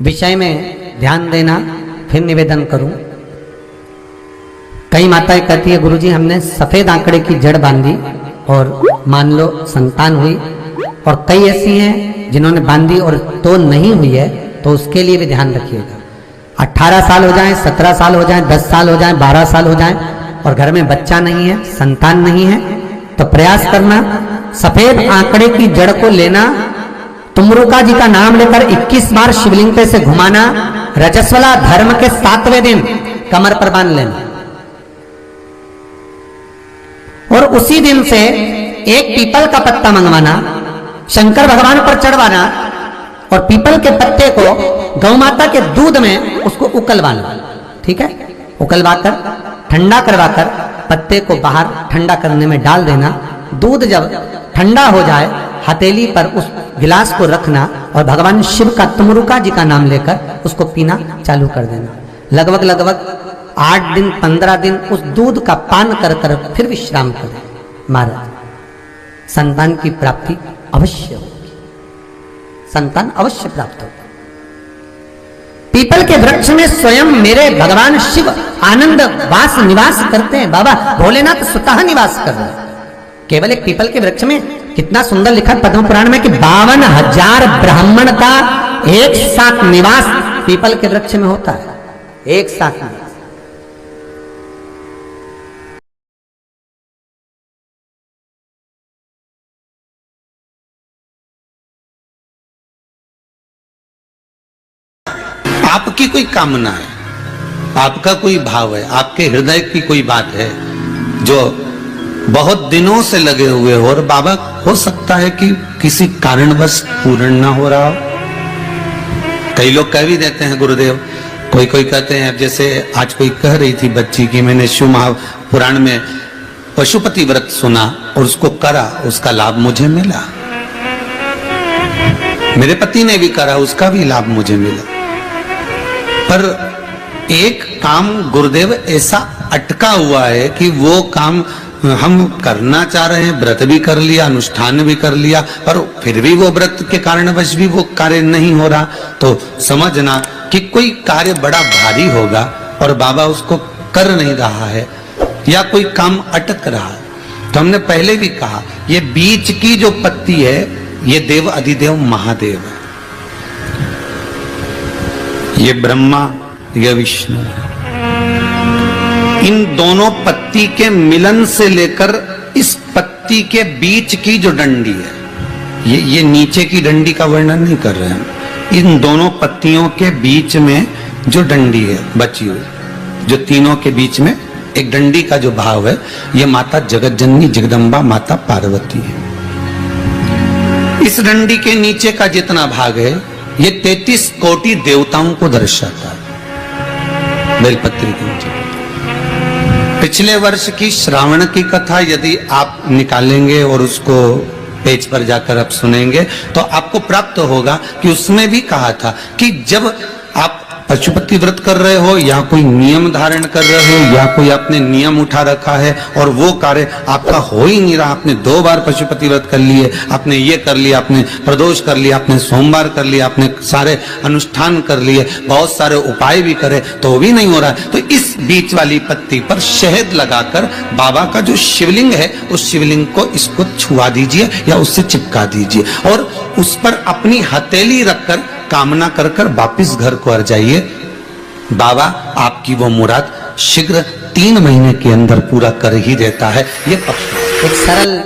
विषय में ध्यान देना, फिर निवेदन करूं। कई माताएं कहती है गुरुजी हमने सफेद आंकड़े की जड़ बांधी और मान लो संतान हुई, और कई ऐसी हैं जिन्होंने बांधी और तो नहीं हुई है, तो उसके लिए भी ध्यान रखिएगा। 18 साल हो जाए, 17 साल हो जाए, 10 साल हो जाए, 12 साल हो जाए और घर में बच्चा नहीं है, संतान नहीं है, तो प्रयास करना सफेद आंकड़े की जड़ को लेना, तुमरुका जी का नाम लेकर 21 बार शिवलिंग पे से घुमाना, रजस्वला धर्म के 7वें दिन कमर पर बांध लेना और उसी दिन से एक पीपल का पत्ता मंगवाना, शंकर भगवान पर चढ़वाना और पीपल के पत्ते को गौ माता के दूध में उसको उकलवाना। ठीक है, उकलवाकर ठंडा करवाकर पत्ते को बाहर ठंडा करने में डाल देना। दूध जब ठंडा हो जाए हथेली पर उस गिलास को रखना और भगवान शिव का तुमरुका जी का नाम लेकर उसको पीना चालू कर देना। लगभग 8 दिन 15 दिन उस दूध का पान कर कर फिर विश्राम करें। महाराज संतान की प्राप्ति अवश्य होगी, संतान अवश्य प्राप्त होगी। पीपल के वृक्ष में स्वयं मेरे भगवान शिव आनंद वास निवास करते हैं। बाबा भोलेनाथ स्वतः निवास कर रहे हैं। केवल एक पीपल के वृक्ष में कितना सुंदर लिखा पद्म पुराण में कि 52,000 ब्राह्मण का एक साथ निवास पीपल के वृक्ष में होता है, एक साथ निवास। आपकी कोई कामना है, आपका कोई भाव है, आपके हृदय की कोई बात है जो बहुत दिनों से लगे हुए हो और बाबा हो सकता है कि किसी कारणवश पूर्ण ना हो रहा हो। कई लोग कह भी देते हैं गुरुदेव, कोई कहते हैं, जैसे आज कोई कह रही थी बच्ची कि मैंने शिव महापुराण में पशुपति व्रत सुना और उसको करा, उसका लाभ मुझे मिला। मेरे पति ने भी करा, उसका भी लाभ मुझे मिला। पर एक काम गुरुदेव ऐसा अटका हुआ है कि वो काम हम करना चाह रहे हैं, व्रत भी कर लिया, अनुष्ठान भी कर लिया, पर फिर भी वो व्रत के कारणवश भी वो कार्य नहीं हो रहा। तो समझना कि कोई कार्य बड़ा भारी होगा और बाबा उसको कर नहीं रहा है या कोई काम अटक रहा है। तो हमने पहले भी कहा ये बीच की जो पत्ती है ये देव अधिदेव महादेव है, ये ब्रह्मा ये विष्णु। इन दोनों पत्ती के मिलन से लेकर इस पत्ती के बीच की जो डंडी है, ये नीचे की डंडी का वर्णन नहीं कर रहे हैं, इन दोनों पत्तियों के बीच में जो डंडी है बची हुई, जो तीनों के बीच में एक डंडी का जो भाव है, ये माता जगत जननी जगदम्बा माता पार्वती है। इस डंडी के नीचे का जितना भाग है ये 33 कोटि देवताओं को दर्शाता है। बेलपत्री के नीचे पिछले वर्ष की श्रावण की कथा यदि आप निकालेंगे और उसको पेज पर जाकर आप सुनेंगे तो आपको प्राप्त होगा कि उसमें भी कहा था कि जब आप पशुपति व्रत कर रहे हो या कोई नियम धारण कर रहे हो या कोई आपने नियम उठा रखा है और वो कार्य आपका हो ही नहीं रहा, आपने 2 बार पशुपति व्रत कर लिए, आपने ये कर लिया, आपने प्रदोष कर लिया, आपने सोमवार कर लिया, आपने सारे अनुष्ठान कर लिए, बहुत सारे उपाय भी करे तो भी नहीं हो रहा है, तो इस बीच वाली पत्ती पर शहद लगाकर बाबा का जो शिवलिंग है उस शिवलिंग को इसको छुआ दीजिए या उससे चिपका दीजिए और उस पर अपनी हथेली रखकर कामना कर कर वापिस घर को आ जाइए। बाबा आपकी वो मुराद शीघ्र 3 महीने के अंदर पूरा कर ही देता है। ये एक सरल